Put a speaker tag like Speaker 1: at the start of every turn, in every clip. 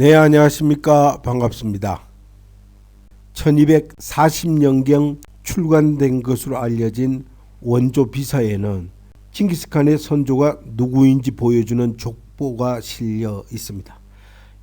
Speaker 1: 네, 안녕하십니까. 반갑습니다. 1240년경 출간된 것으로 알려진 원조 비사에는 징기스칸의 선조가 누구인지 보여주는 족보가 실려 있습니다.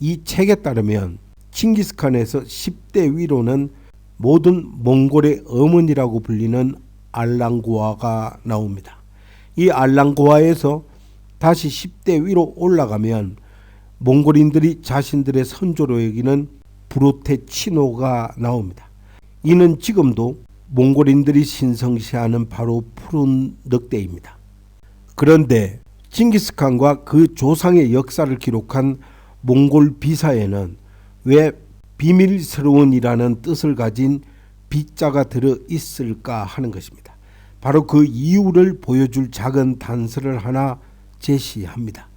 Speaker 1: 이 책에 따르면 징기스칸에서 10대 위로는 모든 몽골의 어머니라고 불리는 알랑고아가 나옵니다. 이 알랑고아에서 다시 10대 위로 올라가면 몽골인들이 자신들의 선조로 여기는 부로테치노가 나옵니다. 이는 지금도 몽골인들이 신성시하는 바로 푸른 늑대입니다. 그런데 징기스칸과 그 조상의 역사를 기록한 몽골 비사에는 왜 비밀스러운이라는 뜻을 가진 비자가 들어 있을까 하는 것입니다. 바로 그 이유를 보여줄 작은 단서를 하나 제시합니다.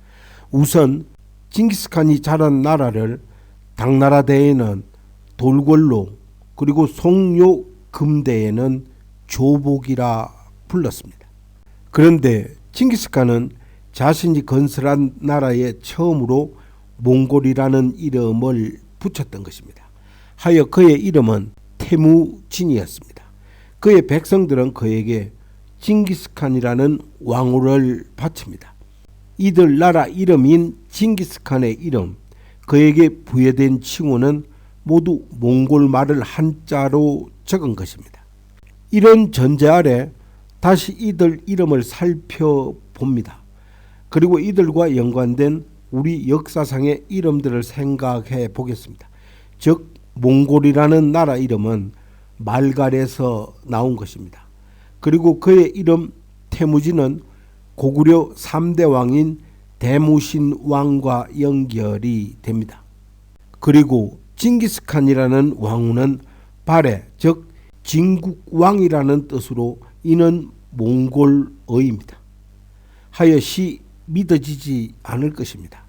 Speaker 1: 우선 징기스칸이 자란 나라를 당나라 대에는 돌궐로, 그리고 송요 금대에는 조복이라 불렀습니다. 그런데 징기스칸은 자신이 건설한 나라에 처음으로 몽골이라는 이름을 붙였던 것입니다. 하여 그의 이름은 태무진이었습니다. 그의 백성들은 그에게 징기스칸이라는 왕후를 바칩니다. 이들 나라 이름인 징기스칸의 이름, 그에게 부여된 칭호는 모두 몽골 말을 한자로 적은 것입니다. 이런 전제 아래 다시 이들 이름을 살펴봅니다. 그리고 이들과 연관된 우리 역사상의 이름들을 생각해 보겠습니다. 즉 몽골이라는 나라 이름은 말갈에서 나온 것입니다. 그리고 그의 이름 태무진은 고구려 3대 왕인 대무신 왕과 연결이 됩니다. 그리고 징기스칸이라는 왕후는 발해, 즉 진국왕이라는 뜻으로 이는 몽골어입니다. 하여시 믿어지지 않을 것입니다.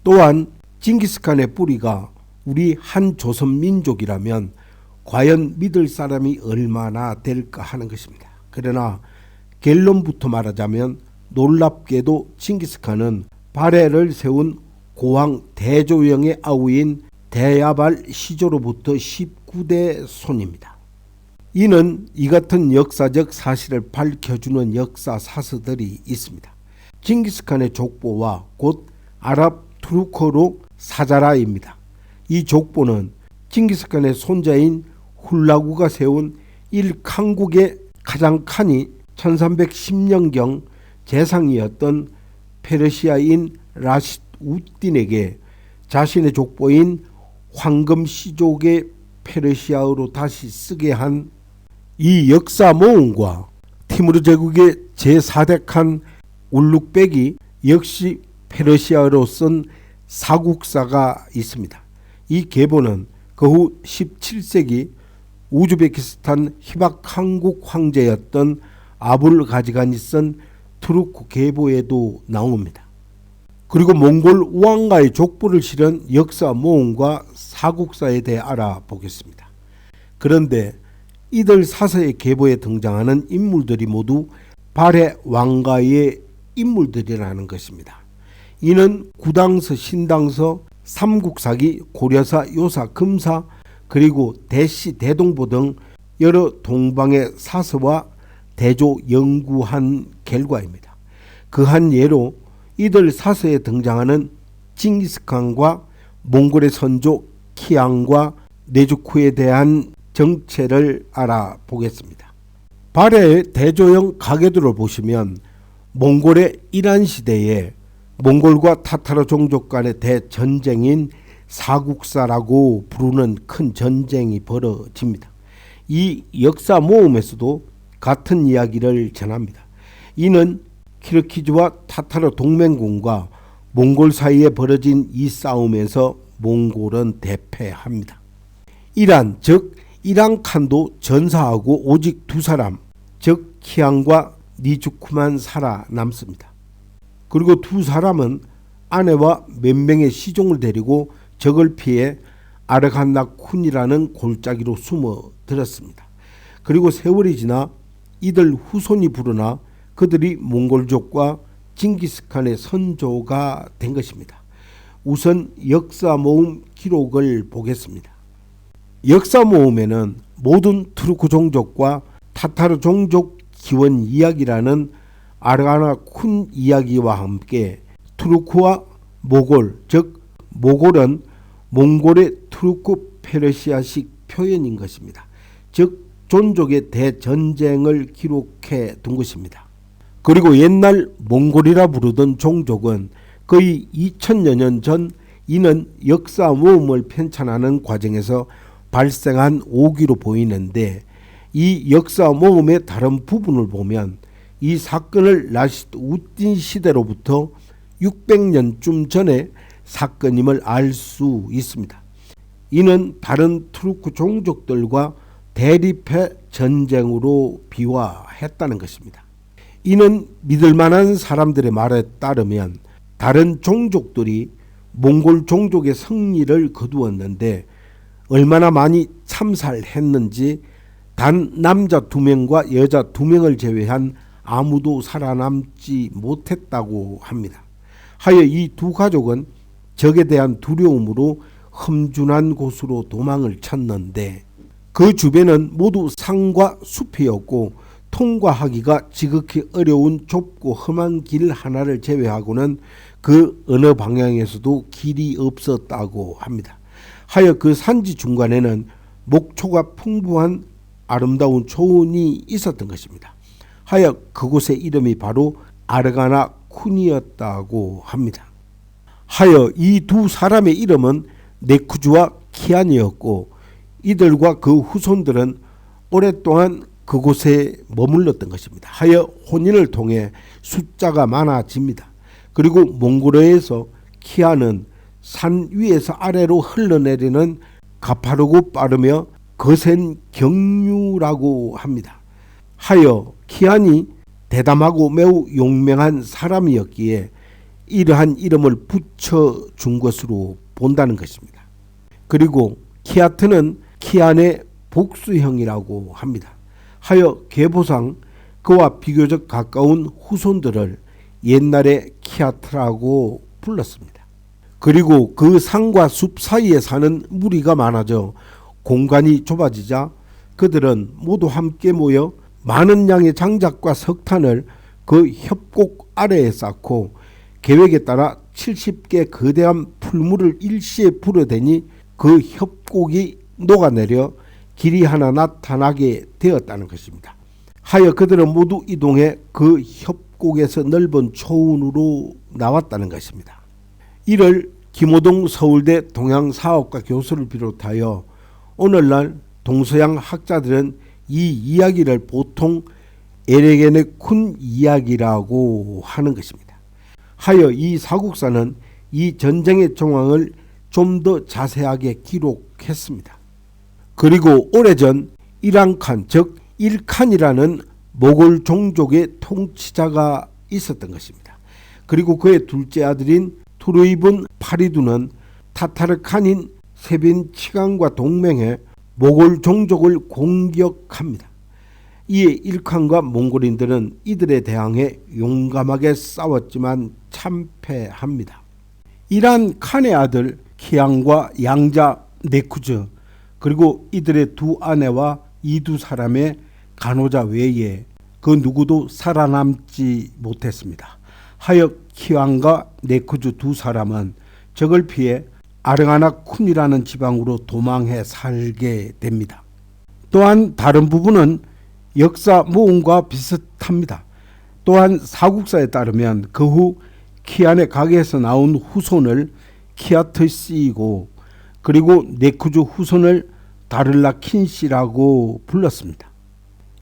Speaker 1: 또한 징기스칸의 뿌리가 우리 한 조선 민족이라면 과연 믿을 사람이 얼마나 될까 하는 것입니다. 그러나 결론부터 말하자면 놀랍게도 징기스칸은 발해를 세운 고왕 대조영의 아우인 대야발 시조로부터 19대 손입니다. 이는 이 같은 역사적 사실을 밝혀주는 역사 사서들이 있습니다. 징기스칸의 족보와 곧 아랍 투르크어로 사자라입니다. 이 족보는 징기스칸의 손자인 훌라구가 세운 일칸국의 가장칸이 1310년경 재상이었던 페르시아인 라시드 우딘에게 자신의 족보인 황금시족의 페르시아어로 다시 쓰게 한 이 역사 모음과 티무르 제국의 제4대 칸 울룩백이 역시 페르시아어로 쓴 사국사가 있습니다. 이 계보는 그 후 17세기 우즈베키스탄 히박한국 황제였던 아불 가지간이 쓴 투르크 계보에도 나옵니다. 그리고 몽골 우왕가의 족보를 실은 역사 모음과 사국사에 대해 알아보겠습니다. 그런데 이들 사서의 계보에 등장하는 인물들이 모두 발해 왕가의 인물들이라는 것입니다. 이는 구당서, 신당서, 삼국사기, 고려사, 요사, 금사, 그리고 대시, 대동보 등 여러 동방의 사서와 대조 연구한 결과입니다. 그 한 예로 이들 사서에 등장하는 징기스칸과 몽골의 선조 키앙과 네주쿠에 대한 정체를 알아보겠습니다. 발해의 대조영 가계도를 보시면 몽골의 이란 시대에 몽골과 타타르 종족 간의 대전쟁인 사국사라고 부르는 큰 전쟁이 벌어집니다. 이 역사 모음에서도 같은 이야기를 전합니다. 이는 키르키즈와 타타르 동맹군과 몽골 사이에 벌어진 이 싸움에서 몽골은 대패합니다. 이란, 즉 이란칸도 전사하고 오직 두 사람, 즉 키앙과 니주쿠만 살아남습니다. 그리고 두 사람은 아내와 몇 명의 시종을 데리고 적을 피해 아르간나쿤이라는 골짜기로 숨어들었습니다. 그리고 세월이 지나 이들 후손이 불어나 그들이 몽골족과 징기스칸의 선조가 된 것입니다. 우선 역사 모음 기록을 보겠습니다. 역사 모음에는 모든 투르크 종족과 타타르 종족 기원 이야기라는 아르가나 쿤 이야기와 함께 투르크와 모골, 즉 모골은 몽골의 투르크 페르시아식 표현인 것입니다. 즉 존족의 대전쟁을 기록해 둔 것입니다. 그리고 옛날 몽골이라 부르던 종족은 거의 2000여 년 전 이는 역사 모음을 편찬하는 과정에서 발생한 오기로 보이는데, 이 역사 모음의 다른 부분을 보면 이 사건을 라시드 우딘 시대로부터 600년쯤 전의 사건임을 알 수 있습니다. 이는 다른 투르크 종족들과 대립해 전쟁으로 비화했다는 것입니다. 이는 믿을만한 사람들의 말에 따르면 다른 종족들이 몽골 종족의 승리를 거두었는데 얼마나 많이 참살했는지 단 남자 2명과 여자 2명을 제외한 아무도 살아남지 못했다고 합니다. 하여 이 두 가족은 적에 대한 두려움으로 험준한 곳으로 도망을 쳤는데, 그 주변은 모두 산과 숲이었고 통과하기가 지극히 어려운 좁고 험한 길 하나를 제외하고는 그 어느 방향에서도 길이 없었다고 합니다. 하여 그 산지 중간에는 목초가 풍부한 아름다운 초원이 있었던 것입니다. 하여 그곳의 이름이 바로 아르가나 쿤이었다고 합니다. 하여 이 두 사람의 이름은 네쿠즈와 키안이었고, 이들과 그 후손들은 오랫동안 그곳에 머물렀던 것입니다. 하여 혼인을 통해 숫자가 많아집니다. 그리고 몽골어에서 키안은 산 위에서 아래로 흘러내리는 가파르고 빠르며 거센 경류라고 합니다. 하여 키안이 대담하고 매우 용맹한 사람이었기에 이러한 이름을 붙여준 것으로 본다는 것입니다. 그리고 키아트는 키안의 복수형이라고 합니다. 하여 계보상 그와 비교적 가까운 후손들을 옛날에 키아트라고 불렀습니다. 그리고 그 산과 숲 사이에 사는 무리가 많아져 공간이 좁아지자 그들은 모두 함께 모여 많은 양의 장작과 석탄을 그 협곡 아래에 쌓고 계획에 따라 70개 거대한 풀물을 일시에 불어대니 그 협곡이 녹아내려 길이 하나 나타나게 되었다는 것입니다. 하여 그들은 모두 이동해 그 협곡에서 넓은 초원으로 나왔다는 것입니다. 이를 김호동 서울대 동양사업과 교수를 비롯하여 오늘날 동서양 학자들은 이 이야기를 보통 에레게네 쿤 이야기라고 하는 것입니다. 하여 이 사국사는 이 전쟁의 정황을 좀 더 자세하게 기록했습니다. 그리고 오래전 이랑칸, 즉 일칸이라는 모골 종족의 통치자가 있었던 것입니다. 그리고 그의 둘째 아들인 투르이븐 파리두는 타타르칸인 세빈치간과 동맹해 모골 종족을 공격합니다. 이에 일칸과 몽골인들은 이들에 대항해 용감하게 싸웠지만 참패합니다. 이란 칸의 아들 키앙과 양자 네쿠즈, 그리고 이들의 두 아내와 이 두 사람의 간호자 외에 그 누구도 살아남지 못했습니다. 하여 키앙과 네쿠즈 두 사람은 적을 피해 아르가나 쿤이라는 지방으로 도망해 살게 됩니다. 또한 다른 부분은 역사 모음과 비슷합니다. 또한 사국사에 따르면 그 후 키안의 가게에서 나온 후손을 키아트씨이고, 그리고 네쿠즈 후손을 다를라킨씨라고 불렀습니다.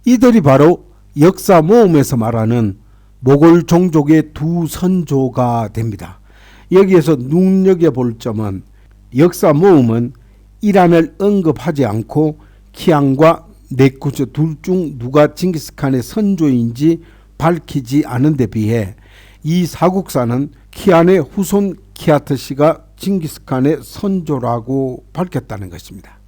Speaker 1: 이들이 바로 역사 모음에서 말하는 모골 종족의 두 선조가 됩니다. 여기에서 눈여겨볼 점은 역사 모음은 이란을 언급하지 않고 키앙과 네쿠즈 둘 중 누가 징기스칸의 선조인지 밝히지 않은 데 비해 이 사국사는 키안의 후손 키아트씨가 징기스칸의 선조라고 밝혔다는 것입니다.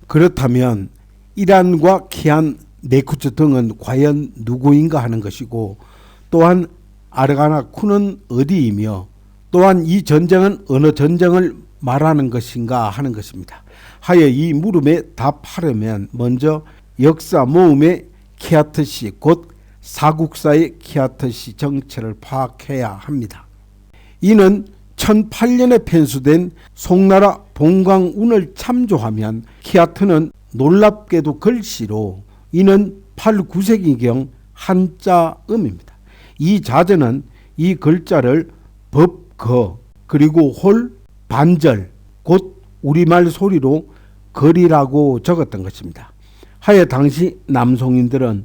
Speaker 1: 그렇다면 이란과 키안, 네쿠즈 등은 과연 누구인가 하는 것이고, 또한 아르가나 쿤은 어디이며 또한 이 전쟁은 어느 전쟁을 말하는 것인가 하는 것입니다. 하여 이 물음에 답하려면 먼저 역사 모음의 키아트시 곧 사국사의 키아트시 정체를 파악해야 합니다. 이는 1008년에 편수된 송나라 봉광운을 참조하면 키아트는 놀랍게도 글씨로 이는 8, 9세기경 한자음입니다. 이 자전은 이 글자를 법거 그리고 홀 반절 곧 우리말 소리로 거리라고 적었던 것입니다. 하여 당시 남송인들은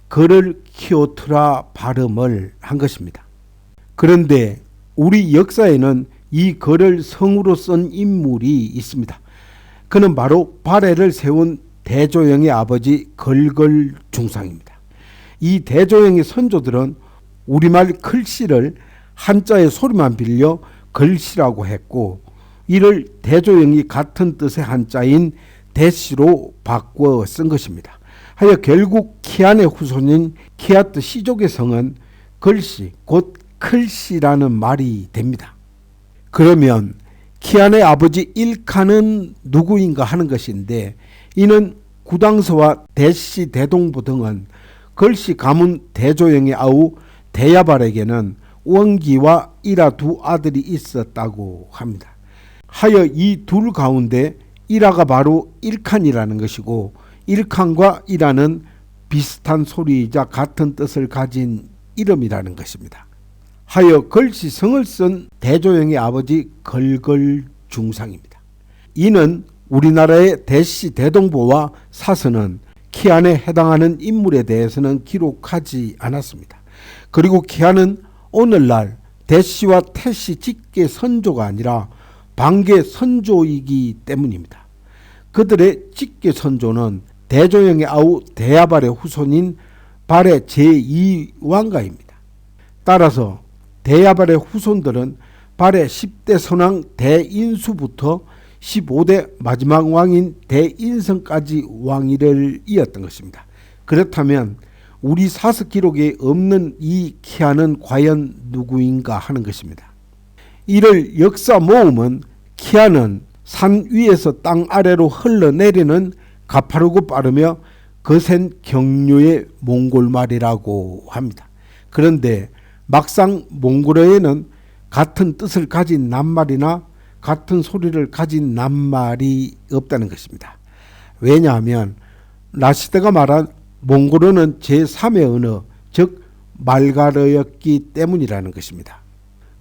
Speaker 1: 거를 키오트라 발음을 한 것입니다. 그런데 우리 역사에는 이 거를 성으로 쓴 인물이 있습니다. 그는 바로 발해를 세운 대조영의 아버지 걸걸중상입니다. 이 대조영의 선조들은 우리말 글씨를 한자의 소리만 빌려 글씨라고 했고 이를 대조영이 같은 뜻의 한자인 대씨로 바꾸어 쓴 것입니다. 하여 결국 키안의 후손인 키아트 시족의 성은 글씨 곧 클씨라는 말이 됩니다. 그러면 키안의 아버지 일칸은 누구인가 하는 것인데 이는 구당서와 대씨 대동부 등은 글씨 가문 대조영의 아우 대야발에게는 원기와 이라 두 아들이 있었다고 합니다. 하여 이 둘 가운데 이라가 바로 일칸이라는 것이고 일칸과 이라는 비슷한 소리이자 같은 뜻을 가진 이름이라는 것입니다. 하여 글씨 성을 쓴 대조영의 아버지 걸걸중상입니다. 이는 우리나라의 대씨 대동보와 사서는 키안에 해당하는 인물에 대해서는 기록하지 않았습니다. 그리고 키안은 오늘날 대씨와 태씨 직계 선조가 아니라 반계 선조이기 때문입니다. 그들의 직계 선조는 대조영의 아우 대야발의 후손인 발의 제2왕가입니다. 따라서 대야발의 후손들은 발의 10대 선왕 대인수부터 15대 마지막 왕인 대인성까지 왕위를 이었던 것입니다. 그렇다면 우리 사서 기록에 없는 이 키안은 과연 누구인가 하는 것입니다. 이를 역사 모음은 키안은 산 위에서 땅 아래로 흘러내리는 가파르고 빠르며 거센 경류의 몽골말이라고 합니다. 그런데 막상 몽골어에는 같은 뜻을 가진 낱말이나 같은 소리를 가진 낱말이 없다는 것입니다. 왜냐하면 라시드가 말한 몽골어는 제3의 언어, 즉 말갈어였기 때문이라는 것입니다.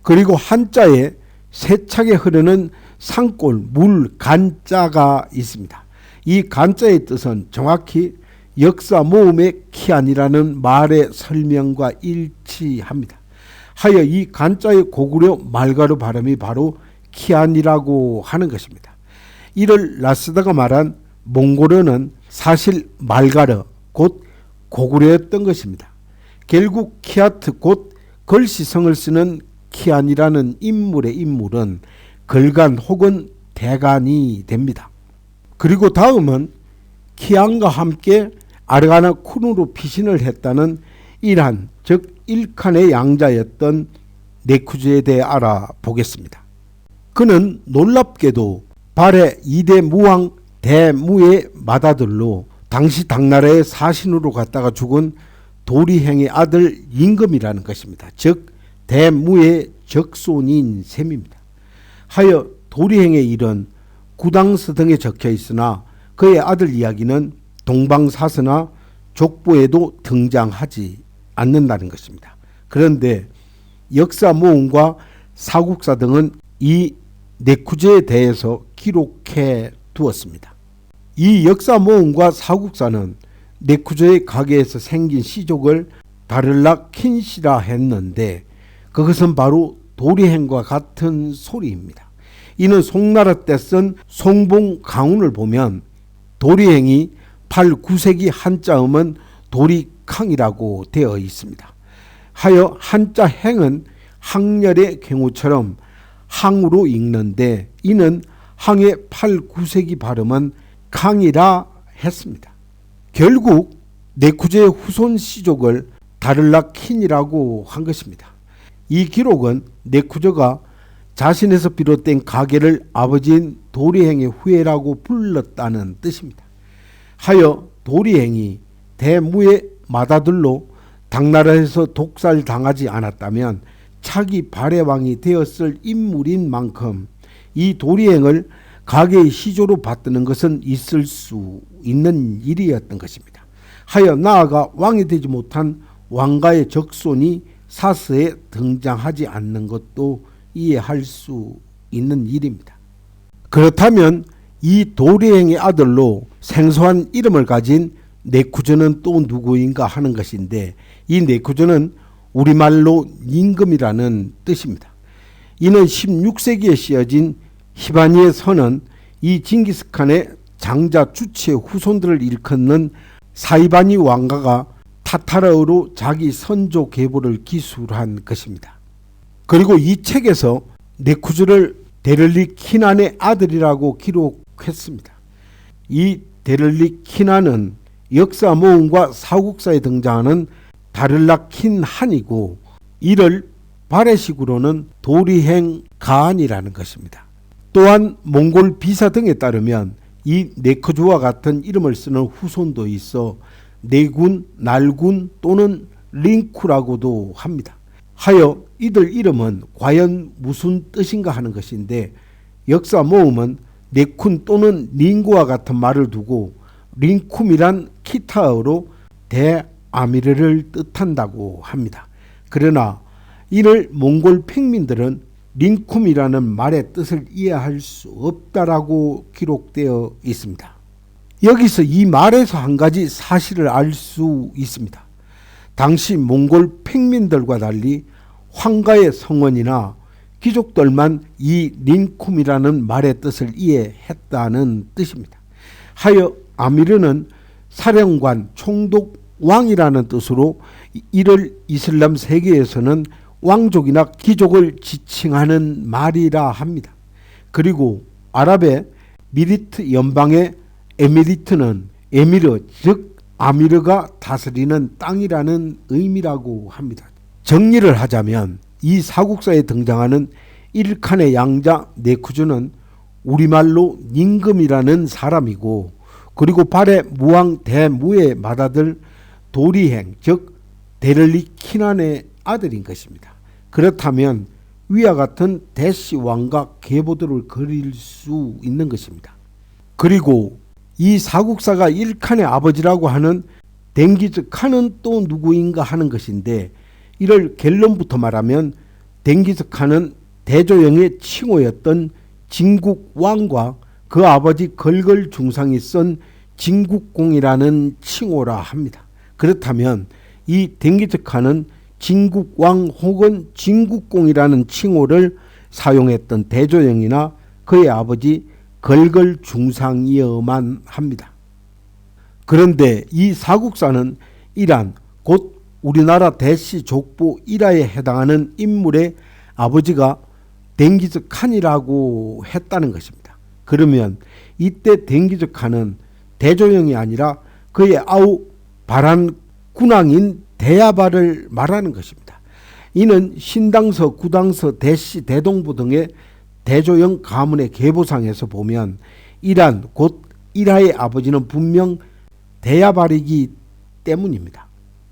Speaker 1: 그리고 한자에 세차게 흐르는 산골, 물, 간자가 있습니다. 이 간자의 뜻은 정확히 역사 모음의 키안이라는 말의 설명과 일치합니다. 하여 이 간자의 고구려 말가루 발음이 바로 키안이라고 하는 것입니다. 이를 라스다가 말한 몽골어는 사실 말가르 곧 고구려였던 것입니다. 결국 키아트 곧 글씨성을 쓰는 키안이라는 인물의 인물은 걸간 혹은 대간이 됩니다. 그리고 다음은 키안과 함께 아르가나 쿤으로 피신을 했다는 일한 즉 일칸의 양자였던 네쿠즈에 대해 알아보겠습니다. 그는 놀랍게도 발해 2대 무왕 대무의 맏아들로 당시 당나라의 사신으로 갔다가 죽은 도리행의 아들 임금이라는 것입니다. 즉 대무의 적손인 셈입니다. 하여 도리행의 일은 구당서 등에 적혀 있으나 그의 아들 이야기는 동방사서나 족보에도 등장하지 않는다는 것입니다. 그런데 역사 모음과 사국사 등은 이 네쿠즈에 대해서 기록해 두었습니다. 이 역사 모음과 사국사는 네쿠즈의 가게에서 생긴 시족을 다를락 킨시라 했는데 그것은 바로 도리행과 같은 소리입니다. 이는 송나라 때 쓴 송봉 강운을 보면 도리행이 8, 9세기 한자음은 도리캉이라고 되어 있습니다. 하여 한자 행은 항렬의 경우처럼 항으로 읽는데 이는 항의 8, 9세기 발음은 캉이라 했습니다. 결국 네쿠즈의 후손 시족을 다를라킨이라고 한 것입니다. 이 기록은 네쿠즈가 자신에서 비롯된 가계를 아버지인 도리행의 후예라고 불렀다는 뜻입니다. 하여 도리행이 대무의 맏아들로 당나라에서 독살당하지 않았다면 차기 발해왕이 되었을 인물인 만큼 이 도리행을 가계의 시조로 받드는 것은 있을 수 있는 일이었던 것입니다. 하여 나아가 왕이 되지 못한 왕가의 적손이 사서에 등장하지 않는 것도 이해할 수 있는 일입니다. 그렇다면 이 도리행의 아들로 생소한 이름을 가진 네쿠저는 또 누구인가 하는 것인데, 이 네쿠저는 우리말로 임금이라는 뜻입니다. 이는 16세기에 쓰여진 히바니의 서는 이 징기스칸의 장자 주치의 후손들을 일컫는 사이바니 왕가가 타타르어로 자기 선조 계보를 기술한 것입니다. 그리고 이 책에서 네쿠저를 데를리 키난의 아들이라고 기록했습니다. 이 데를리 키난은 역사 모음과 사국사에 등장하는 다를라 킨한이고, 이를 발해식으로는 도리행 가안이라는 것입니다. 또한 몽골 비사 등에 따르면 이 네쿠저와 같은 이름을 쓰는 후손도 있어 네군, 날군 또는 링쿠라고도 합니다. 하여 이들 이름은 과연 무슨 뜻인가 하는 것인데, 역사 모음은 네쿤 또는 링구와 같은 말을 두고 링쿰이란 키타어로 대아미르를 뜻한다고 합니다. 그러나 이를 몽골 팽민들은 링쿰이라는 말의 뜻을 이해할 수 없다라고 기록되어 있습니다. 여기서 이 말에서 한 가지 사실을 알 수 있습니다. 당시 몽골 팽민들과 달리 황가의 성원이나 귀족들만 이 링쿰이라는 말의 뜻을 이해했다는 뜻입니다. 하여 아미르는 사령관, 총독, 왕이라는 뜻으로 이를 이슬람 세계에서는 왕족이나 귀족을 지칭하는 말이라 합니다. 그리고 아랍의 미리트 연방의 에미리트는 에미르, 즉 아미르가 다스리는 땅이라는 의미라고 합니다. 정리를 하자면 이 사국사에 등장하는 일칸의 양자 네쿠저는 우리말로 임금이라는 사람이고, 그리고 발해 무왕 대무의 맏아들 도리행, 즉 데를리 키난의 아들인 것입니다. 그렇다면 위와 같은 대시 왕과 계보들을 그릴 수 있는 것입니다. 그리고 이 사국사가 일칸의 아버지라고 하는 댕기즈 칸은 또 누구인가 하는 것인데, 이를 결론부터 말하면 댕기즈 칸은 대조영의 칭호였던 진국 왕과 그 아버지 걸걸 중상이 쓴 진국공이라는 칭호라 합니다. 그렇다면 이 댕기즈 칸은 진국왕 혹은 진국공이라는 칭호를 사용했던 대조영이나 그의 아버지 걸걸 중상이어만 합니다. 그런데 이 사국사는 이란, 곧 우리나라 대시 족보 일화에 해당하는 인물의 아버지가 댕기즈 칸이라고 했다는 것입니다. 그러면 이때 댕기즈 칸은 대조영이 아니라 그의 아우 바란 군왕인 대야바를 말하는 것입니다. 이는 신당서, 구당서, 대시, 대동부 등의 대조영 가문의 계보상에서 보면 이란, 곧 일하의 아버지는 분명 대야발이기 때문입니다.